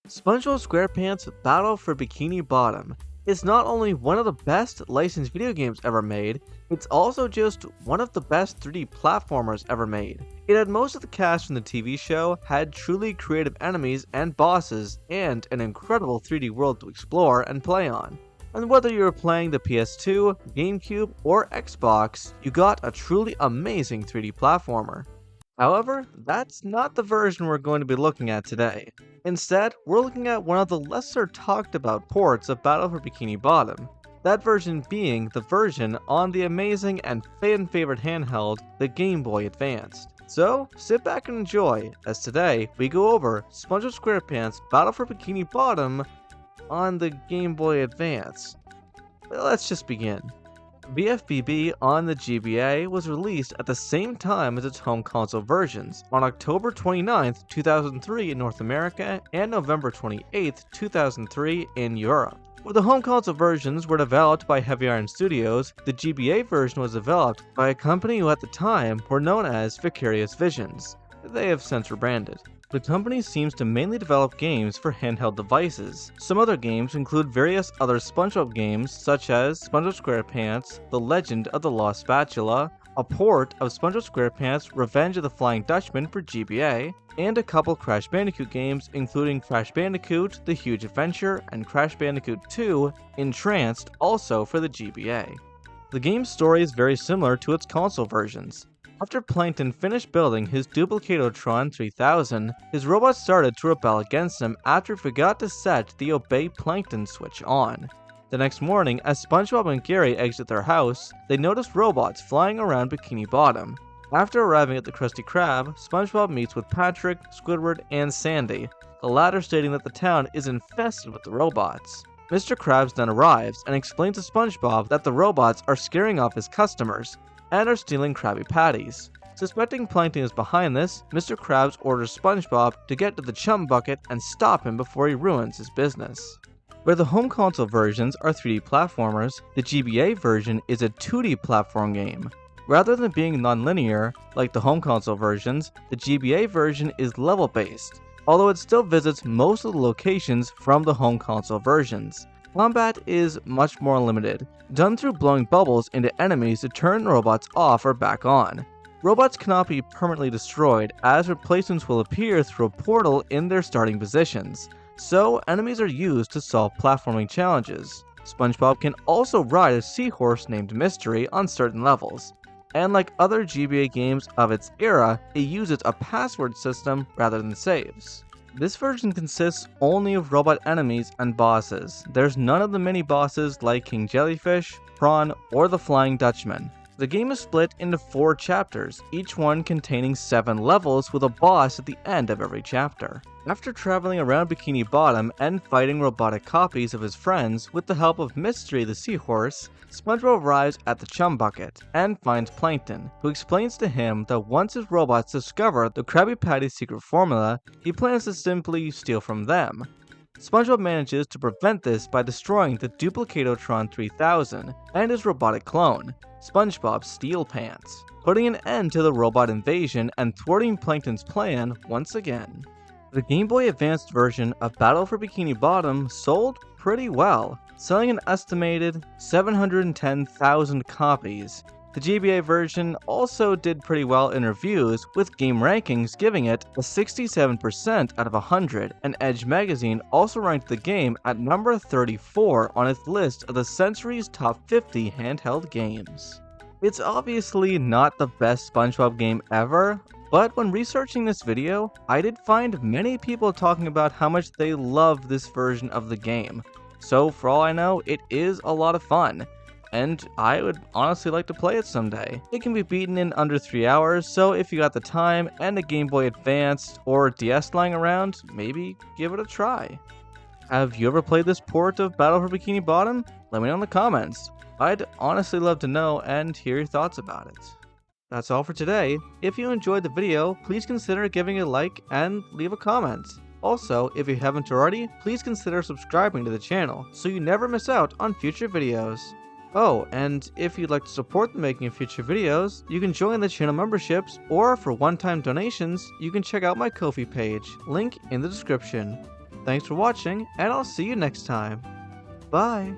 SpongeBob SquarePants Battle for Bikini Bottom is not only one of the best licensed video games ever made, it's also just one of the best 3D platformers ever made. It had most of the cast from the TV show, had truly creative enemies and bosses, and an incredible 3D world to explore and play on. And whether you were playing the PS2, GameCube, or Xbox, you got a truly amazing 3D platformer. However, that's not the version we're going to be looking at today. Instead, we're looking at one of the lesser talked about ports of Battle for Bikini Bottom, that version being the version on the amazing and fan-favorite handheld, the Gameboy Advance. So, sit back and enjoy, as today we go over SpongeBob SquarePants Battle for Bikini Bottom on the Gameboy Advance. Let's just begin. BFBB on the GBA was released at the same time as its home console versions, on October 29, 2003 in North America and November 28, 2003 in Europe. Where the home console versions were developed by Heavy Iron Studios, the GBA version was developed by a company who at the time were known as Vicarious Visions. They have since rebranded. The company seems to mainly develop games for handheld devices. Some other games include various other SpongeBob games such as SpongeBob SquarePants, The Legend of the Lost Spatula, a port of SpongeBob SquarePants Revenge of the Flying Dutchman for GBA, and a couple Crash Bandicoot games including Crash Bandicoot The Huge Adventure and Crash Bandicoot 2 Entranced also for the GBA. The game's story is very similar to its console versions. After Plankton finished building his Duplicatotron 3000, his robots started to rebel against him after he forgot to set the Obey Plankton switch on. The next morning, as SpongeBob and Gary exit their house, they notice robots flying around Bikini Bottom. After arriving at the Krusty Krab, SpongeBob meets with Patrick, Squidward, and Sandy, the latter stating that the town is infested with the robots. Mr. Krabs then arrives and explains to SpongeBob that the robots are scaring off his customers, and are stealing Krabby Patties. Suspecting Plankton is behind this, Mr. Krabs orders SpongeBob to get to the chum bucket and stop him before he ruins his business. Where the home console versions are 3D platformers, the GBA version is a 2D platform game. Rather than being non-linear, like the home console versions, the GBA version is level-based, although it still visits most of the locations from the home console versions. Combat is much more limited, done through blowing bubbles into enemies to turn robots off or back on. Robots cannot be permanently destroyed, as replacements will appear through a portal in their starting positions, so enemies are used to solve platforming challenges. SpongeBob can also ride a seahorse named Mystery on certain levels, and like other GBA games of its era, it uses a password system rather than saves. This version consists only of robot enemies and bosses. There's none of the mini-bosses like King Jellyfish, Prawn, or the Flying Dutchman. The game is split into 4 chapters, each one containing 7 levels with a boss at the end of every chapter. After traveling around Bikini Bottom and fighting robotic copies of his friends with the help of Mystery the Seahorse, SpongeBob arrives at the chum bucket and finds Plankton, who explains to him that once his robots discover the Krabby Patty's secret formula, he plans to simply steal from them. SpongeBob manages to prevent this by destroying the Duplicatotron 3000 and his robotic clone, SpongeBob SteelPants, putting an end to the robot invasion and thwarting Plankton's plan once again. The Game Boy Advance version of Battle for Bikini Bottom sold pretty well, selling an estimated 710,000 copies. The GBA version also did pretty well in reviews, with Game Rankings giving it a 67% out of 100, and Edge magazine also ranked the game at number 34 on its list of the century's top 50 handheld games. It's obviously not the best SpongeBob game ever, but when researching this video, I did find many people talking about how much they love this version of the game. So for all I know, it is a lot of fun, and I would honestly like to play it someday. It can be beaten in under 3 hours, so if you got the time and a Game Boy Advance or DS lying around, maybe give it a try. Have you ever played this port of Battle for Bikini Bottom? Let me know in the comments. I'd honestly love to know and hear your thoughts about it. That's all for today. If you enjoyed the video, please consider giving it a like and leave a comment. Also, if you haven't already, please consider subscribing to the channel so you never miss out on future videos. Oh, and if you'd like to support the making of future videos, you can join the channel memberships, or for one-time donations, you can check out my Ko-fi page, link in the description. Thanks for watching, and I'll see you next time. Bye!